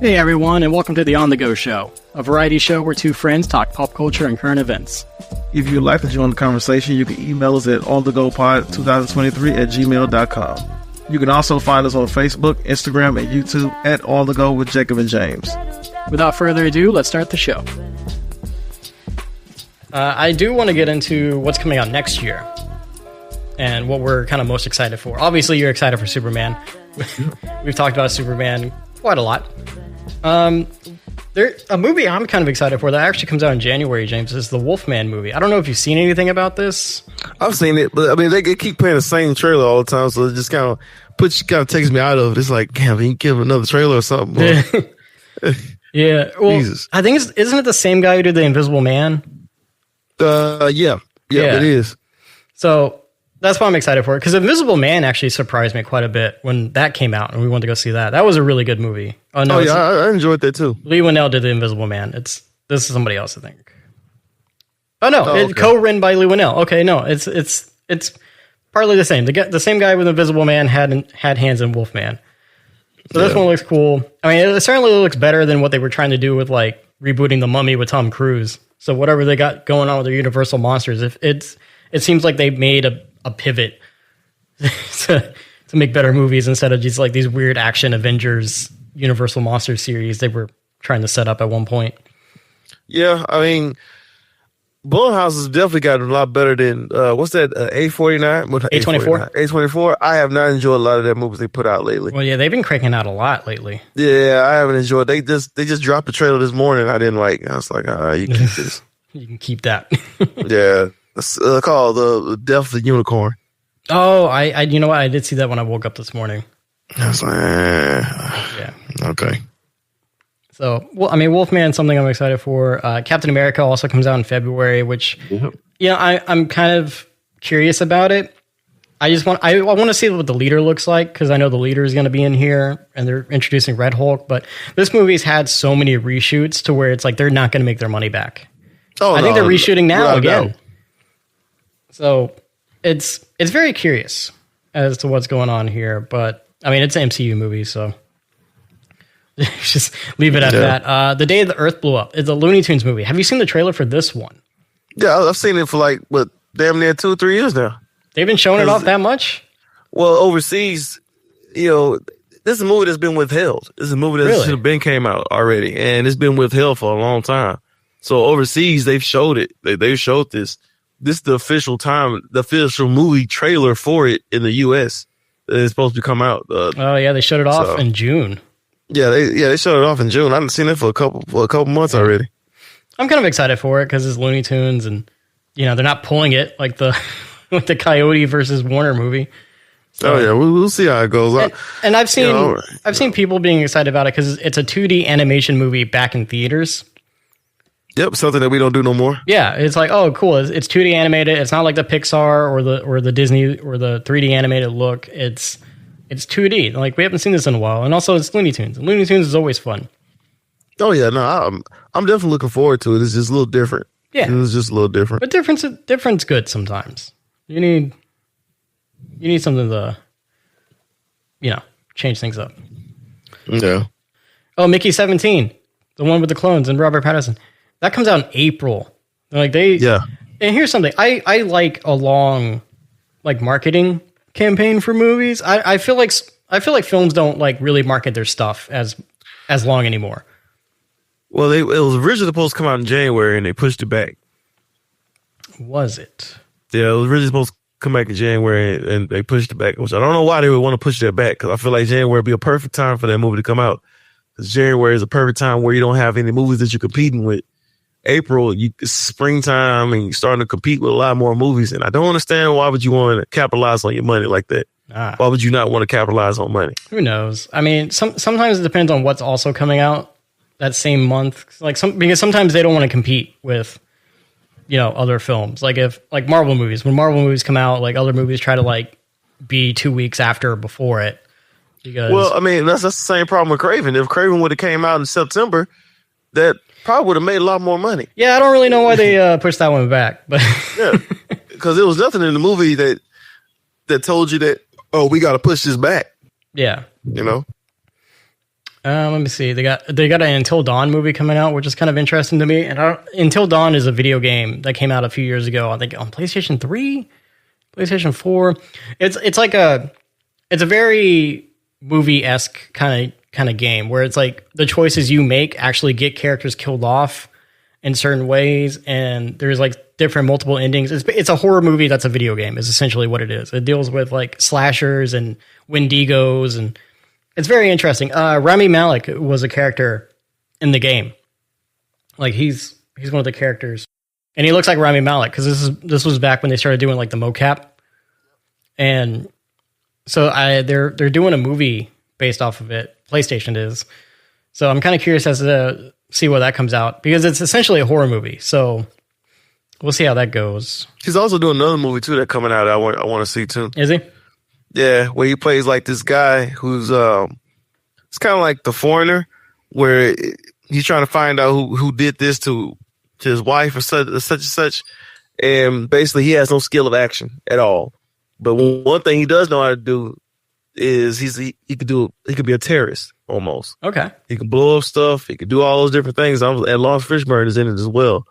Hey everyone, and welcome to the On The Go Show, a variety show where two friends talk pop culture and current events. If you'd like to join the conversation, you can email us at onthegopod2023@gmail.com. You can also find us on Facebook, Instagram, and YouTube at On The Go with Jacob and James. Without further ado, let's start the show. I do want to get into what's coming out next year and what we're kind of most excited for. Obviously, you're excited for Superman. We've talked about Superman quite a lot. A movie I'm kind of excited for that actually comes out in January, James, is the Wolfman movie. I don't know if you've seen anything about this. I've seen it, but I mean, they keep playing the same trailer all the time, so it just kind of takes me out of it. It's like, damn, you can give another trailer or something. Yeah, well, Jesus. I think isn't it the same guy who did The Invisible Man? Yeah, it is. So that's why I'm excited for it, because Invisible Man actually surprised me quite a bit when that came out, and we wanted to go see that. That was a really good movie. Oh yeah, I enjoyed that too. Lee Winnell did The Invisible Man. This is somebody else, I think. Oh no, okay. It's co-written by Lee Winnell. Okay, no, it's partly the same. The same guy with Invisible Man had hands in Wolfman. So this one looks cool. I mean, it certainly looks better than what they were trying to do with like rebooting The Mummy with Tom Cruise. So whatever they got going on with their Universal monsters, it seems like they made a pivot to make better movies instead of just like these weird action Avengers Universal Monsters series they were trying to set up at one point. Yeah, I mean, Blumhouse has definitely gotten a lot better than what's that? A49, A24. A24. I have not enjoyed a lot of their movies they put out lately. Well, yeah, they've been cranking out a lot lately. Yeah, I haven't enjoyed. They just dropped the trailer this morning. I didn't like. I was like, all right, you keep this. You can keep that. Yeah, it's called the Death of the Unicorn. Oh, I you know what? I did see that when I woke up this morning. I was like, yeah, okay. So, well, I mean, Wolfman is something I'm excited for. Captain America also comes out in February, which, I'm kind of curious about it. I want to see what the leader looks like, because I know the leader is going to be in here, and they're introducing Red Hulk. But this movie's had so many reshoots to where it's like they're not going to make their money back. I think they're reshooting now again. So it's very curious as to what's going on here. But I mean, it's an MCU movie, so. Just leave it at that. The Day the Earth Blew Up. It's a Looney Tunes movie. Have you seen the trailer for this one? Yeah, I've seen it for like, damn near 2-3 years now. They've been showing it off that much? Well, overseas, this is a movie that's been withheld. This is a movie that should have been came out already, and it's been withheld for a long time. So overseas, they've showed it. They've showed this. This is the official movie trailer for it in the U.S. It's supposed to come out. They showed it off in June. Yeah, they showed it off in June. I haven't seen it for a couple months already. I'm kind of excited for it because it's Looney Tunes, and they're not pulling it like the Coyote versus Warner movie. So, we'll see how it goes. And I've seen people being excited about it because it's a 2D animation movie back in theaters. Yep, something that we don't do no more. Yeah, it's like, oh, cool. It's 2D animated. It's not like the Pixar or the Disney or the 3D animated look. It's 2D. Like, we haven't seen this in a while. And also, it's Looney Tunes. And Looney Tunes is always fun. Oh, yeah. No, I'm definitely looking forward to it. It's just a little different. Yeah. It's just a little different. But different's good sometimes. You need something to, change things up. Yeah. Oh, Mickey 17. The one with the clones and Robert Pattinson. That comes out in April. And here's something. I like a long, marketing campaign for movies. I feel like films don't really market their stuff as long anymore. Well, it was originally supposed to come out in January and they pushed it back. Was it? Yeah, it was originally supposed to come back in January and they pushed it back, which I don't know why they would want to push that back, because I feel like January would be a perfect time for that movie to come out. Because January is a perfect time where you don't have any movies that you're competing with. April, it's springtime and you're starting to compete with a lot more movies. And I don't understand, why would you want to capitalize on your money like that? Why would you not want to capitalize on money? Who knows? I mean, sometimes it depends on what's also coming out that same month. Because sometimes they don't want to compete with, other films. Like Marvel movies. When Marvel movies come out, other movies try to be 2 weeks after or before it. Because, well, I mean, that's the same problem with Craven. If Craven would have came out in September, that probably would have made a lot more money. Yeah, I don't really know why they pushed that one back, but yeah, because there was nothing in the movie that told you that, oh, we got to push this back. Yeah, Let me see. They got an Until Dawn movie coming out, which is kind of interesting to me. And Until Dawn is a video game that came out a few years ago. I think on PlayStation 3, PlayStation 4. It's like it's a very movie-esque kind of game where it's like the choices you make actually get characters killed off in certain ways, and there's like different multiple endings. It's a horror movie that's a video game is essentially what it is. It deals with like slashers and Wendigos, and it's very interesting. Rami Malek was a character in the game. Like he's one of the characters, and he looks like Rami Malek because this was back when they started doing like the mocap, and so they're doing a movie based off of it. PlayStation is, so I'm kind of curious as to see what that comes out because it's essentially a horror movie. So we'll see how that goes. He's also doing another movie too that coming out. I want to see too. Is he? Yeah, where he plays like this guy who's it's kind of like The Foreigner, where he's trying to find out who did this to his wife or such and such, and basically he has no skill of action at all. But one thing he does know how to do is he could be a terrorist almost. Okay, he can blow up stuff. He could do all those different things. And Lawrence Fishburne is in it as well.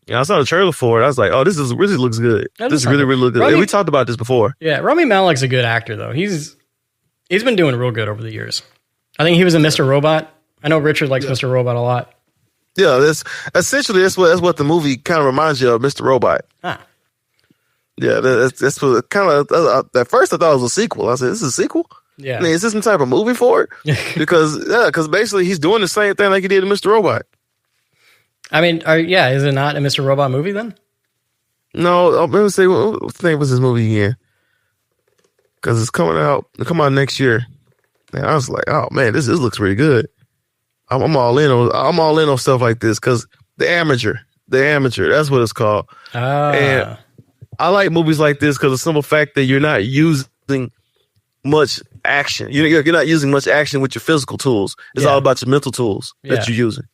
Yeah, I saw the trailer for it. I was like, "Oh, this really looks good. This really looks good." We talked about this before. Yeah, Rami Malek's a good actor, though. He's been doing real good over the years. I think he was in Mr. Robot. I know Richard likes Mr. Robot a lot. Yeah, that's what the movie kind of reminds you of, Mr. Robot. Ah. Yeah, that's what kind of. At first, I thought it was a sequel. I said, "This is a sequel." Yeah, I mean, is this some type of movie for it? Because basically he's doing the same thing like he did in Mr. Robot. I mean, is it not a Mr. Robot movie then? No, let me say, what the name was this movie again? Because it's coming out next year. And I was like, oh man, this looks really good. I'm all in on stuff like this because the amateur, that's what it's called. And I like movies like this because the simple fact that you're not using much action. You're not using much action with your physical tools. It's all about your mental tools that you're using.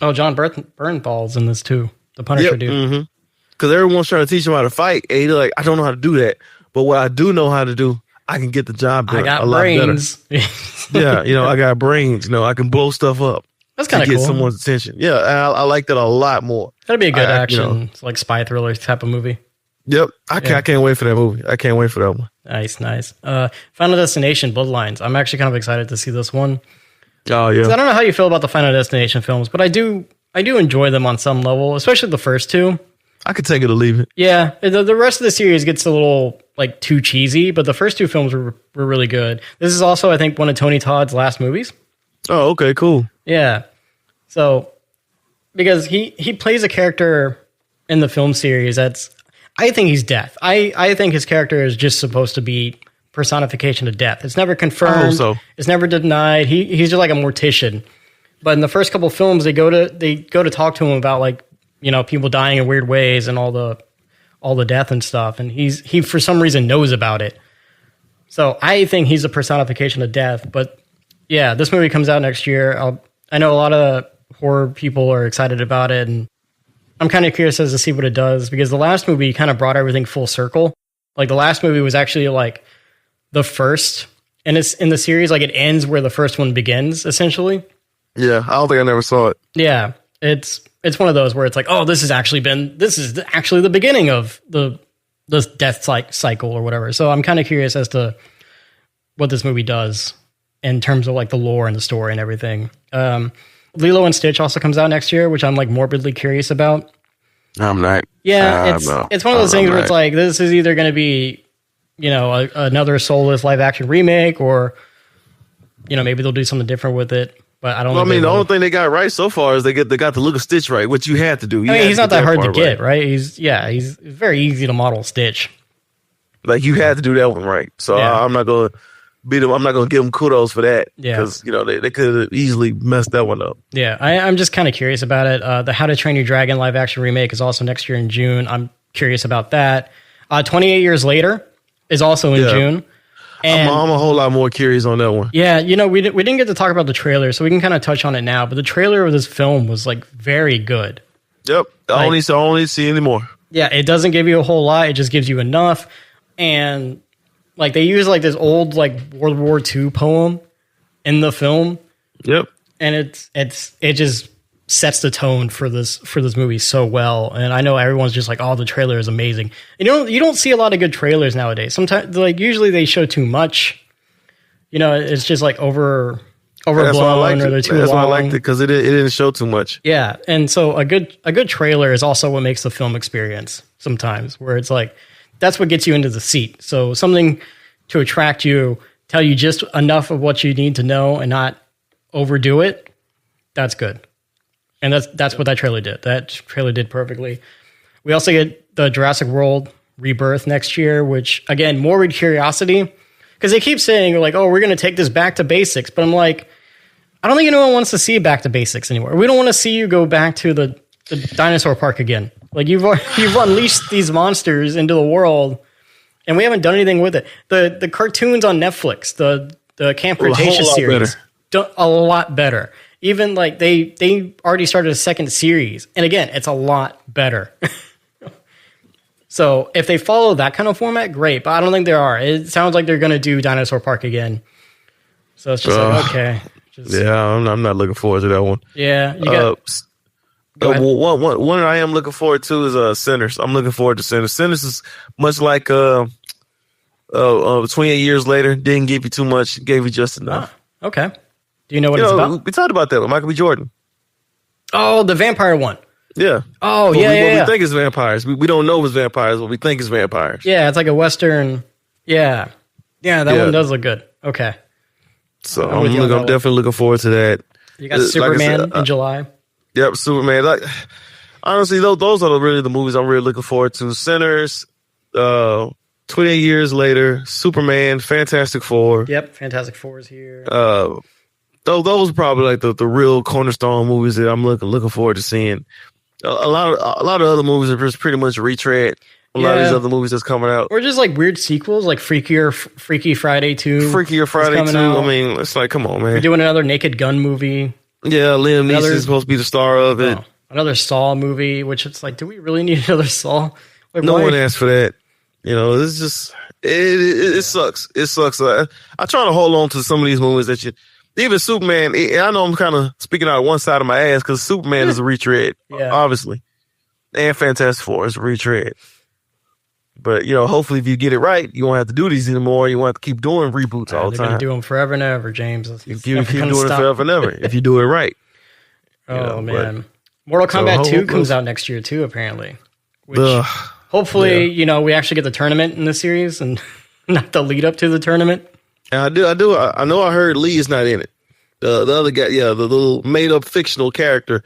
Oh, John Bernthal's in this too. The Punisher dude. Because everyone's trying to teach him how to fight. And you're like, I don't know how to do that. But what I do know how to do, I can get the job done. I got a lot brains. Better. Yeah, I got brains. I can blow stuff up. That's kind of cool. Get someone's attention. Yeah, I like that a lot more. That'd be a good action, it's like spy thriller type of movie. Yep, I can't wait for that movie. I can't wait for that one. Nice. Final Destination Bloodlines. I'm actually kind of excited to see this one. Oh yeah. I don't know how you feel about the Final Destination films, but I do enjoy them on some level, especially the first two. I could take it or leave it. Yeah, the rest of the series gets a little like too cheesy, but the first two films were really good. This is also, I think, one of Tony Todd's last movies. Oh, okay, cool. Yeah. So, because he plays a character in the film series I think he's death. I think his character is just supposed to be personification of death. It's never confirmed. I hope so. It's never denied. He's just like a mortician. But in the first couple of films, they go to talk to him about like, people dying in weird ways and all the death and stuff. And he for some reason knows about it. So I think he's a personification of death. But yeah, this movie comes out next year. I know a lot of horror people are excited about it, and I'm kind of curious as to see what it does because the last movie kind of brought everything full circle. Like the last movie was actually like the first, and it's in the series, like it ends where the first one begins, essentially. Yeah, I don't think I never saw it. Yeah, it's one of those where it's like, oh, this is actually the beginning of the death cycle or whatever. So I'm kind of curious as to what this movie does in terms of like the lore and the story and everything. Lilo and Stitch also comes out next year, which I'm like morbidly curious about. I'm not. Yeah, it's one of those things where it's like, this is either going to be, another soulless live action remake, or, maybe they'll do something different with it. But I don't know. The only thing they got right so far is they got the look of Stitch right, which you had to do. He's not that hard to get, right? He's very easy to model Stitch. Like you had to do that one right. So I'm not going to beat him. I'm not going to give him kudos for that. Yeah. Because, they could have easily messed that one up. Yeah. I'm just kind of curious about it. The How to Train Your Dragon live action remake is also next year in June. I'm curious about that. 28 Years Later is also in June. And I'm a whole lot more curious on that one. Yeah. We didn't get to talk about the trailer, so we can kind of touch on it now. But the trailer of this film was like very good. Yep. I only see any more. Yeah. It doesn't give you a whole lot. It just gives you enough. And like they use like this old like World War II poem in the film, Yep. And it just sets the tone for this movie so well. And I know everyone's just like, oh, the trailer is amazing. You don't see a lot of good trailers nowadays. Sometimes, like, usually they show too much. You know, it's just like overblown, or they're too long. That's why I liked it, because it didn't show too much. Yeah, and so a good trailer is also what makes the film experience sometimes, where it's like, that's what gets you into the seat. So something to attract you, tell you just enough of what you need to know and not overdo it, that's good. And that's what that trailer did. That trailer did perfectly. We also get the Jurassic World Rebirth next year, which, again, morbid curiosity. Because they keep saying, like, oh, we're going to take this back to basics. But I'm like, I don't think anyone wants to see back to basics anymore. We don't want to see you go back to the dinosaur park again. Like, you've unleashed these monsters into the world, and we haven't done anything with it. The cartoons on Netflix, the Camp Cretaceous series, a lot better. Even, like, they already started a second series. And again, it's a lot better. So if they follow that kind of format, great. But I don't think they are. It sounds like they're going to do Dinosaur Park again. So it's just like, okay. I'm not looking forward to that one. Yeah. You got, one I am looking forward to is Sinners. I'm looking forward to Sinners. Sinners is much like 28 years later. Didn't give you too much. Gave you just enough. Okay. Do you know what it's about? We talked about that with Michael B. Jordan. Oh, the vampire one. Yeah. Oh, What yeah. we think is vampires. We don't know it's vampires. What we think is vampires. Yeah, it's like a Western. Yeah. Yeah, that one does look good. Okay. So I'm definitely looking forward to that. You got Superman in July. Yep, Superman. Like, honestly, those are really the movies I'm really looking forward to. Sinners, 28 years later, Superman, Fantastic Four. Yep, Fantastic Four is here. Those are probably like the real cornerstone movies that I'm looking forward to seeing. A lot of other movies are just pretty much retread. A lot of these other movies that's coming out, or just like weird sequels, like Freaky Friday 2. Freakier Friday 2. I mean, it's like, come on, man. We're doing another Naked Gun movie. Yeah, Liam Neeson is supposed to be the star of it. Another Saw movie, which it's like, do we really need another Saw? Like, no one asked for that. You know, it's just it sucks. It sucks. I try to hold on to some of these movies that even Superman. I know I'm kind of speaking out of one side of my ass because Superman is a retread, obviously, and Fantastic Four is a retread. But, hopefully if you get it right, you won't have to do these anymore. You won't have to keep doing reboots all the time. They're going to do them forever and ever, James. You keep doing it forever and ever if you do it right. Man. Mortal Kombat 2 comes out next year, too, apparently. Which hopefully, we actually get the tournament in the series and not the lead up to the tournament. And I know I heard Lee is not in it. The other guy, the little made up fictional character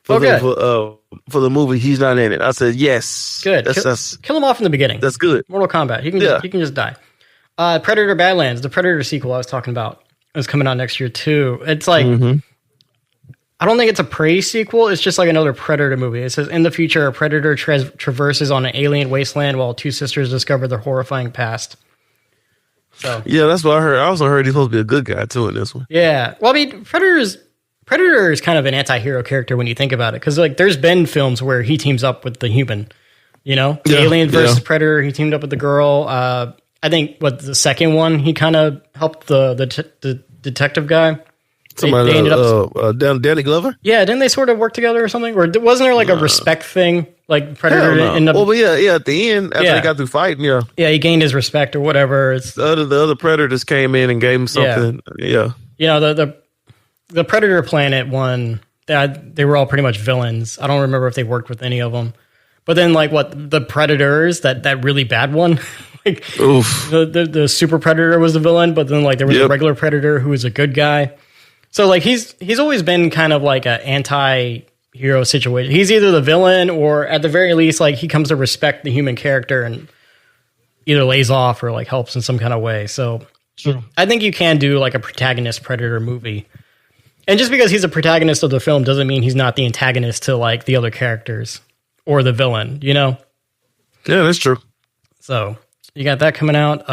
for the movie, he's not in it. I said yes. Good. Kill him off in the beginning. That's good. Mortal Kombat. He can just die. Predator Badlands, the Predator sequel I was talking about, is coming out next year too. It's like I don't think it's a Prey sequel. It's just like another Predator movie. It says in the future, a Predator traverses on an alien wasteland while two sisters discover their horrifying past. So yeah, that's what I heard. I also heard he's supposed to be a good guy too in this one. Yeah. Well, I mean, Predator is kind of an anti-hero character when you think about it, because like there's been films where he teams up with the human, Alien versus Predator. He teamed up with the girl. I think the second one he kind of helped the detective guy. They ended up Danny Glover. Yeah, didn't they sort of work together or something? Or wasn't there like a respect thing? Like Predator ended up. Well, but at the end after they got through fighting, he gained his respect or whatever. It's the other Predators came in and gave him something. Yeah. The Predator Planet one, they were all pretty much villains. I don't remember if they worked with any of them. But then, like, the Predators, that really bad one, like, the Super Predator was the villain, but then, like, there was a regular Predator who was a good guy. So, like, he's always been kind of like an anti-hero situation. He's either the villain or, at the very least, like, he comes to respect the human character and either lays off or, like, helps in some kind of way. So, I think you can do, like, a protagonist Predator movie. And just because he's a protagonist of the film doesn't mean he's not the antagonist to, like, the other characters or the villain, Yeah, that's true. So you got that coming out.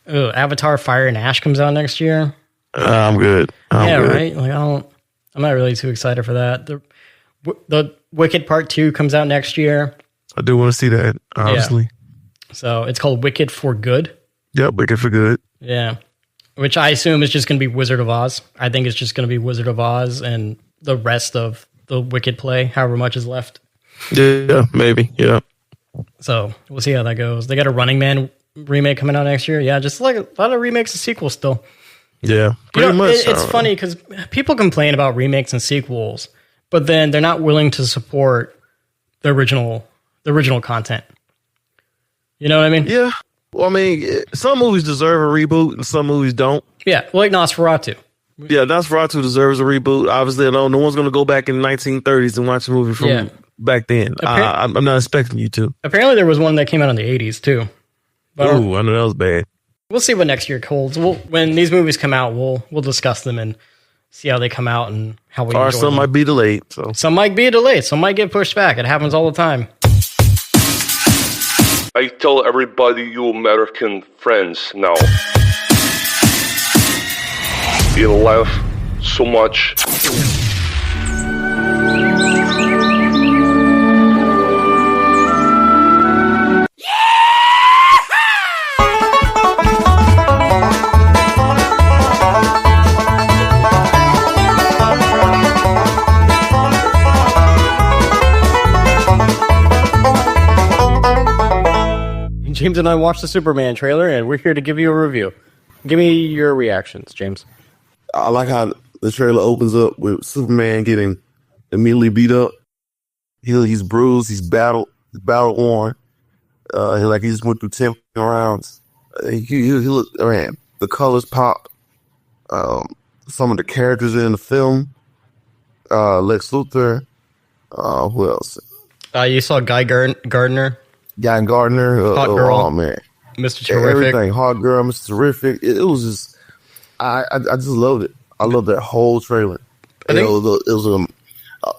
Avatar: Fire and Ash comes out next year. I'm good. I'm good. Right. Like I'm not really too excited for that. The Wicked Part 2 comes out next year. I do want to see that, obviously. Yeah. So it's called Wicked for Good. Yep, Wicked for Good. Yeah. which I assume is just going to be Wizard of Oz. I think it's just going to be Wizard of Oz and the rest of the Wicked play, however much is left. Yeah, maybe. Yeah. So we'll see how that goes. They got a Running Man remake coming out next year. Yeah, just like a lot of remakes and sequels still. Yeah, pretty much. It's funny because people complain about remakes and sequels, but then they're not willing to support the original content. You know what I mean? Yeah. Well, I mean, some movies deserve a reboot and some movies don't. Yeah, like Nosferatu. Yeah, Nosferatu deserves a reboot. Obviously, no one's going to go back in the 1930s and watch a movie from back then. I'm not expecting you to. Apparently, there was one that came out in the 80s, too. Ooh, I know that was bad. We'll see what next year holds. When these movies come out, we'll discuss them and see how they come out and how we. Or some might be delayed. So some might be delayed. Some might get pushed back. It happens all the time. I tell everybody, you American friends now. You laugh so much. James and I watched the Superman trailer, and we're here to give you a review. Give me your reactions, James. I like how the trailer opens up with Superman getting immediately beat up. He's bruised. He's battle worn. He just went through 10 rounds. He looked, man, the colors pop. Some of the characters in the film. Lex Luthor. Who else? You saw Guy Gardner. Guy Gardner. Hot Girl. Oh, man. Mr. Terrific. Everything. Hot Girl, Mr. Terrific. It was just, I just loved it. I loved that whole trailer. It was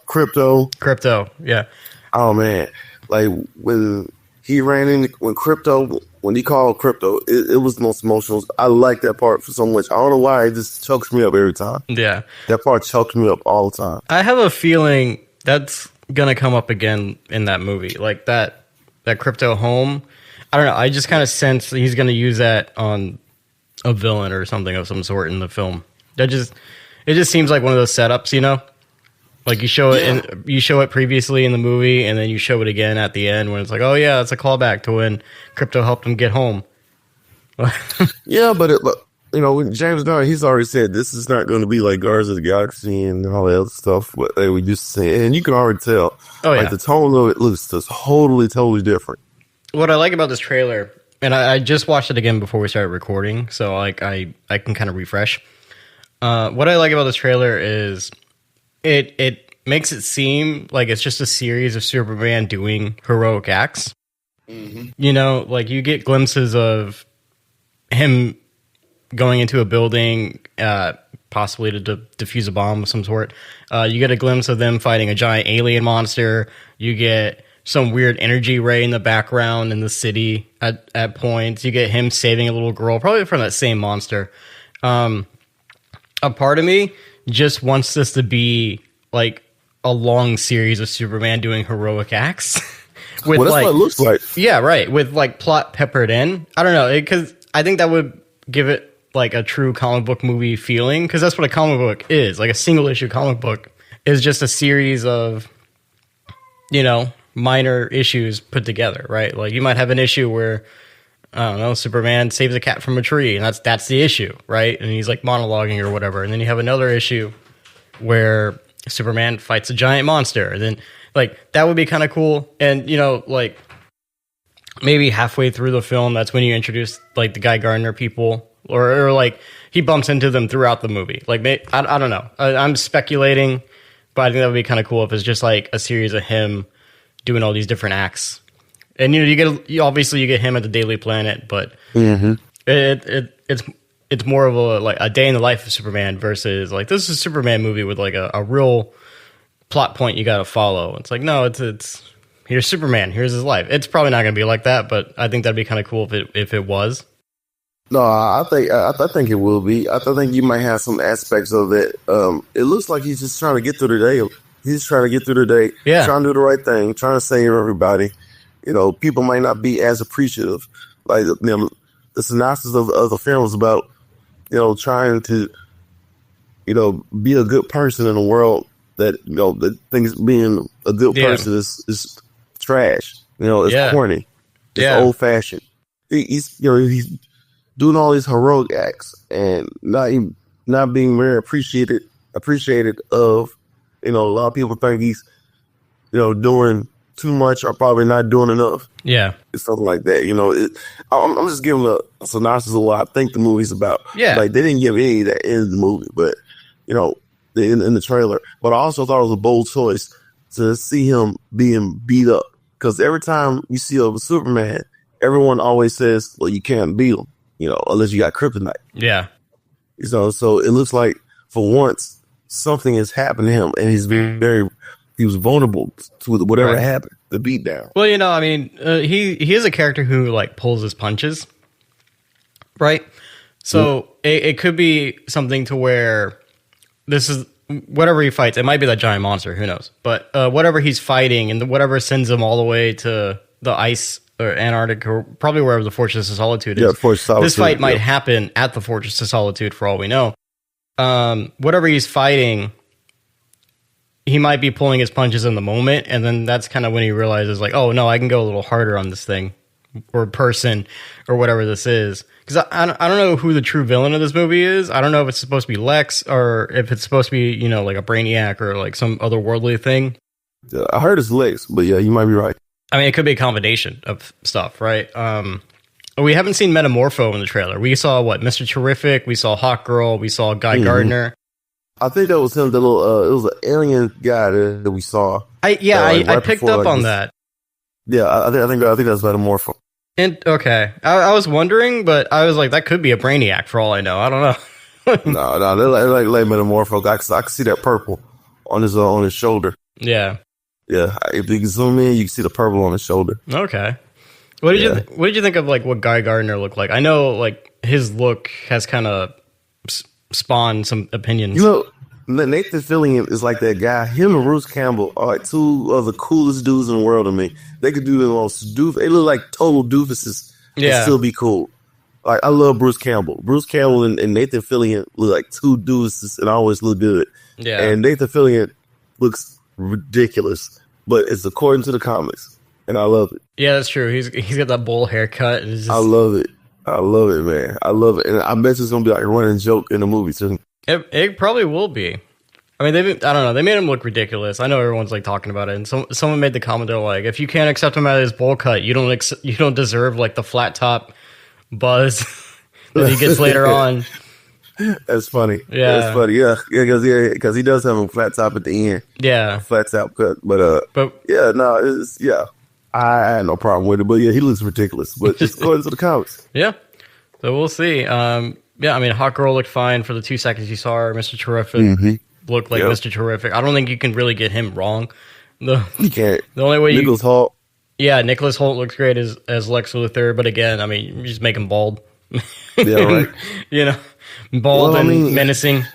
Crypto. Crypto, yeah. Oh, man. Like, when he ran in, when he called Crypto, it was the most emotional. I like that part so much. I don't know why. It just chokes me up every time. Yeah. That part chokes me up all the time. I have a feeling that's going to come up again in that movie. Like, that Crypto home. I don't know. I just kind of sense that he's going to use that on a villain or something of some sort in the film. It just seems like one of those setups, you know? Like you show it previously in the movie, and then you show it again at the end when it's like, oh yeah, it's a callback to when Crypto helped him get home. Yeah, but James Gunn, he's already said this is not going to be like Guardians of the Galaxy and all that other stuff what they would used to say, and you can already tell. Oh yeah, like the tone of it looks just totally different. What I like about this trailer, and I just watched it again before we started recording, so like I can kind of refresh. What I like about this trailer is it makes it seem like it's just a series of Superman doing heroic acts. Mm-hmm. You know, like you get glimpses of him going into a building, possibly to defuse a bomb of some sort. You get a glimpse of them fighting a giant alien monster. You get some weird energy ray in the background in the city at points. You get him saving a little girl, probably from that same monster. A part of me just wants this to be like a long series of Superman doing heroic acts. With that's what it looks like. Yeah, right. With like plot peppered in. I don't know, because I think that would give it like a true comic book movie feeling, because that's what a comic book is. Like a single issue comic book is just a series of, minor issues put together, right? Like you might have an issue where, I don't know, Superman saves a cat from a tree, and that's the issue, right? And he's like monologuing or whatever. And then you have another issue where Superman fights a giant monster. And then like that would be kind of cool. And like maybe halfway through the film, that's when you introduce like the Guy Gardner people, or like he bumps into them throughout the movie. Like I don't know. I'm speculating, but I think that would be kind of cool if it's just like a series of him doing all these different acts. And you get him at the Daily Planet, but it's more of a day in the life of Superman versus like this is a Superman movie with like a real plot point you got to follow. It's like no, it's here's Superman, here's his life. It's probably not going to be like that, but I think that'd be kind of cool if it was. No, I think it will be. I think you might have some aspects of it. It looks like he's just trying to get through the day. He's trying to get through the day, trying to do the right thing, trying to save everybody. People might not be as appreciative. Like, the synopsis of the film is about trying to, be a good person in a world that, that thinks being a good person is trash. It's corny. It's old fashioned. He's doing all these heroic acts and not being very appreciated of, a lot of people think he's, doing too much or probably not doing enough. Yeah. It's something like that. I'm just giving a synopsis of what I think the movie's about. Yeah. Like, they didn't give any of that in the movie, but, in the trailer. But I also thought it was a bold choice to see him being beat up. Because every time you see a Superman, everyone always says, well, you can't beat him, unless you got kryptonite. Yeah. So it looks like for once something has happened to him and he was vulnerable to whatever happened, the beatdown. Well, he is a character who like pulls his punches, right? So it could be something to where this is whatever he fights. It might be that giant monster, who knows? But whatever he's fighting and whatever sends him all the way to the ice or Antarctic or probably wherever the Fortress of Solitude is. This fight might happen at the Fortress of Solitude for all we know. Whatever he's fighting, he might be pulling his punches in the moment, and then that's kind of when he realizes, like, oh, no, I can go a little harder on this thing or person or whatever this is. Because I don't know who the true villain of this movie is. I don't know if it's supposed to be Lex or if it's supposed to be, like a Brainiac or like some otherworldly thing. I heard it's Lex, but yeah, you might be right. I mean, it could be a combination of stuff, right? We haven't seen Metamorpho in the trailer. We saw, Mr. Terrific, we saw Hawkgirl, we saw Guy Gardner. I think that was him, it was an alien guy that we saw. I picked up on that. Yeah, I think that's Metamorpho. And okay, I was wondering, but I was like, that could be a Brainiac for all I know. I don't know. no, they're like Metamorpho. I can see that purple on his shoulder. Yeah, yeah. If you can zoom in, you can see the purple on his shoulder. Okay. What did you think of like what Guy Gardner looked like? I know like his look has kind of spawned some opinions. Nathan Fillion is like that guy. Him and Bruce Campbell are like two of the coolest dudes in the world to me. They could do the most they look like total doofuses and still be cool. Like, I love Bruce Campbell. Bruce Campbell and Nathan Fillion look like two doofuses and always look good. Yeah. And Nathan Fillion looks ridiculous, but it's according to the comics, and I love it. Yeah, that's true. He's got that bowl haircut. I love it. I love it, man. I love it, and I bet it's gonna be like a running joke in the movie too. It probably will be. I mean, I don't know. They made him look ridiculous. I know everyone's like talking about it, and someone made the comment. They're like, if you can't accept him out of his bowl cut, you don't deserve like the flat top buzz that he gets later on. That's funny. Yeah, that's funny. Yeah, because he does have a flat top at the end. Yeah, flat top cut. But yeah, no, I had no problem with it. But yeah, he looks ridiculous. But just according to the comics. Yeah, so we'll see. Yeah, I mean, Hawkgirl looked fine for the 2 seconds you saw her. Mr. Terrific looked like Mr. Terrific. I don't think you can really get him wrong. You can't. The only way Nicholas Hoult. Yeah, Nicholas Hoult looks great as Lex Luthor, but again, I mean, you just make him bald. Yeah, right. Bald and menacing.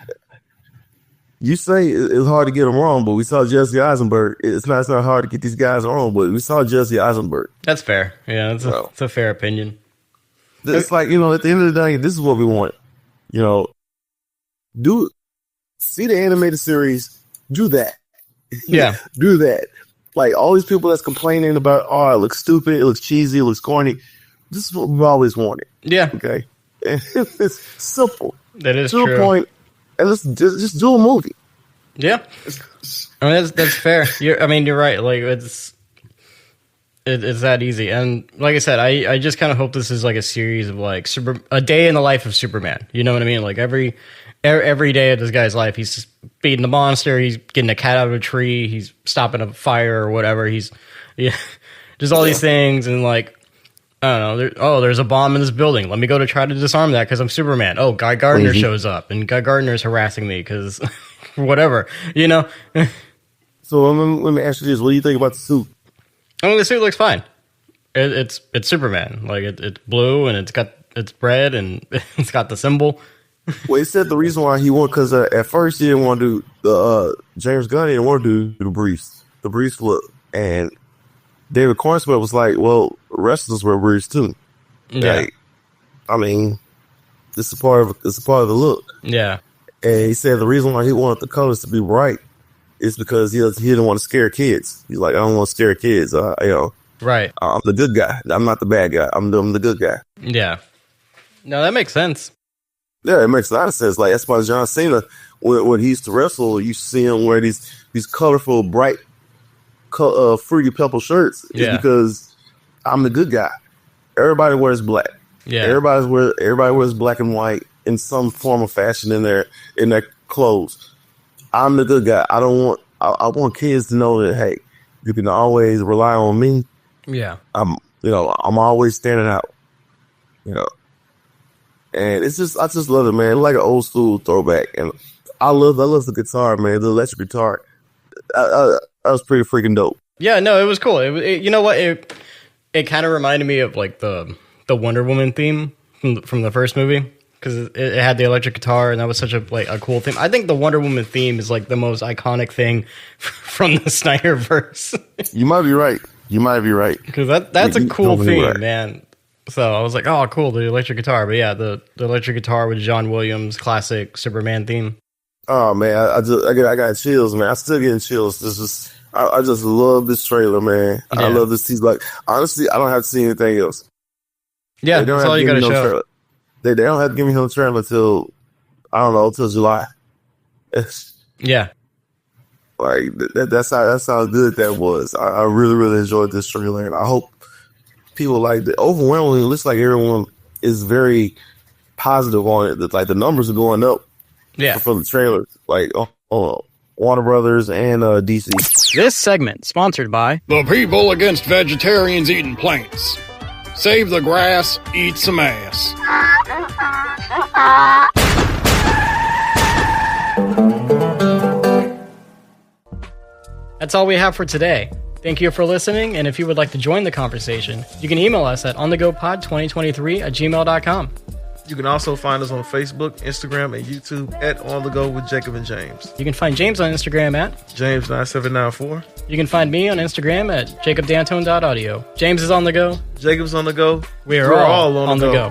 You say it's hard to get them wrong, but we saw Jesse Eisenberg. It's not hard to get these guys wrong, but we saw Jesse Eisenberg. That's fair. Yeah, it's a fair opinion. It's like, at the end of the day, this is what we want. See the animated series, do that. Yeah. Do that. Like, all these people that's complaining about, oh, it looks stupid, it looks cheesy, it looks corny. This is what we've always wanted. Yeah. Okay. It's simple. That is true. To a point, and let's just do a movie. Yeah. I mean, that's fair. You're right. Like, it's that easy. And like I said, I just kind of hope this is like a series of like a day in the life of Superman. You know what I mean? Like every day of this guy's life, he's just beating the monster. He's getting a cat out of a tree. He's stopping a fire or whatever. Just all these things. And like, I don't know. There's a bomb in this building. Let me go to try to disarm that because I'm Superman. Oh, Guy Gardner shows up and Guy Gardner is harassing me because whatever, So let me ask you this. What do you think about the suit? I mean, the suit looks fine. It's Superman. Like it's blue and it's red and it's got the symbol. Well, it said the reason why he won because at first he didn't want to do James Gunn didn't want to do the briefs look, and David Cornswell was like, "Well, wrestlers wear briefs too." Yeah, like, I mean, It's a part of the look. Yeah. And he said the reason why he wanted the colors to be bright is because he didn't want to scare kids. He's like, I don't want to scare kids. Right. I'm the good guy. I'm not the bad guy. I'm the good guy. Yeah. No, that makes sense. Yeah, it makes a lot of sense. Like, that's why John Cena, when he used to wrestle, you see him wear these colorful, bright, fruity purple shirts. Yeah. It's because I'm the good guy. Everybody wears black. Yeah. Everybody wears black and white in some form of fashion in their clothes. I'm the good guy. I want kids to know that, hey, you can always rely on me. Yeah. I'm always standing out. And I just love it, man. It's like an old school throwback, and I love the guitar, man. The electric guitar, that was pretty freaking dope. Yeah, no, it was cool. You know what? It kind of reminded me of like the Wonder Woman theme from the first movie, because it had the electric guitar, and that was such a cool theme. I think the Wonder Woman theme is like the most iconic thing from the Snyderverse. You might be right. Because that's a cool theme, right, man. So I was like, oh, cool, the electric guitar. But yeah, the electric guitar with John Williams' classic Superman theme. Oh man, I got chills, man. I still getting chills. I just love this trailer, man. Yeah. I love this. He's like, honestly, I don't have to see anything else. Yeah, that's all you got to show. They don't have to give me no trailer until July. Yeah. Like that's how good that was. I really, really enjoyed this trailer, and I hope people like it. Overwhelmingly, it looks like everyone is very positive on it. Like the numbers are going up. Yeah, for the trailers, like Warner Brothers and DC. This segment sponsored by the people against vegetarians eating plants. Save the grass, eat some ass. That's all we have for today. Thank you for listening, and if you would like to join the conversation, you can email us at onthegopod2023@gmail.com. You can also find us on Facebook, Instagram, and YouTube at On The Go with Jacob and James. You can find James on Instagram at James9794. You can find me on Instagram at jacobdantone.audio. James is on the go. Jacob's on the go. We're all on the go.